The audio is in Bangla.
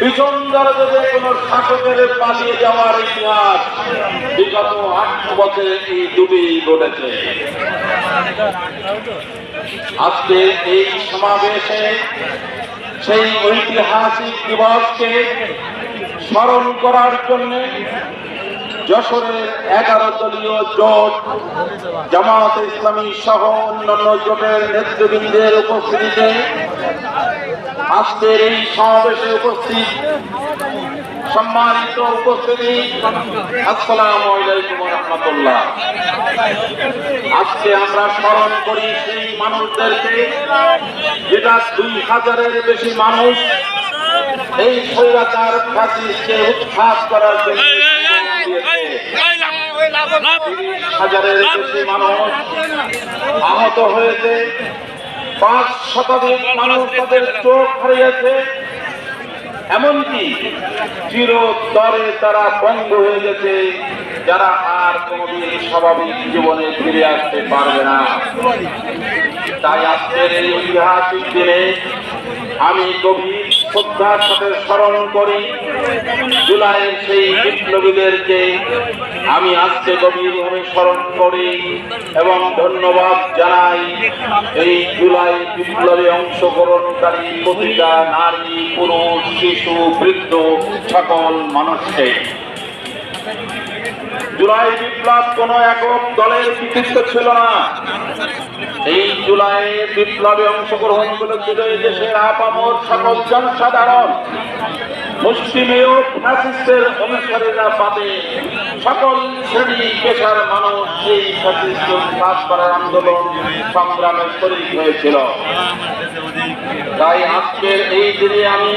পিছন দরজে কোনো শাসকের পালিয়ে যাওয়ার ইতিহাস বিগত 8 বছরে এই দুটি ঘটেছে। আজকে এই সমাবেশে সেই ঐতিহাসিক দিবসকে স্মরণ করার জন্য যশোরের 11 দলীয় জোট, জামায়াতে ইসলামী সহ অন্যান্য জোটের নেতৃবৃন্দের উপস্থিতিতে আজকের এই সমাবেশে উপস্থিত সম্মানিত উপস্থিতি, আসসালামু আলাইকুম ওয়া রাহমাতুল্লাহ। আজকে আমরা স্মরণ করি সেই মানুষদেরকে যেটা 2000-এর বেশি মানুষ এই স্বৈরাচার ফ্যাসিস্টকে উৎখাত করার জন্য 30,000-এর বেশি মানুষ আহত হয়েছে, 5 শতাধিক মানুষ তাদের চোখ হারিয়েছে, এমনকি চিরতরে তারা বন্ধ হয়ে গেছে, যারা আর কোনোদিন স্বাভাবিক জীবনে ফিরে আসতে পারবে না। তাই আজকের এই ঐতিহাসিক দিনে আমি গভীর শ্রদ্ধার সাথে স্মরণ করি জুলাইয়ের সেই বিপ্লবীদেরকে। আমি আজকে গভীরভাবে স্মরণ করি এবং ধন্যবাদ জানাই এই জুলাই বিপ্লবে অংশগ্রহণকারী প্রতিটা নারী, পুরুষ, শিশু, বৃদ্ধ সকল মানুষকে। জুলাই বিপ্লব কোন একক দলের কৃতিত্ব ছিল না। এই জুলাই বিপ্লবে অংশগ্রহণ করেছিল এই দেশের আপামর সকল জনসাধারণ, মুসলিমীয় ফ্যাসিস্টের অনুসারীরা বাদে সকল শ্রেণী পেশার মানুষ এই ফ্যাসিস্ট উৎখাত করার আন্দোলন সংগ্রামে শরীক হয়েছিল। তাই আজকের এই দিনে আমি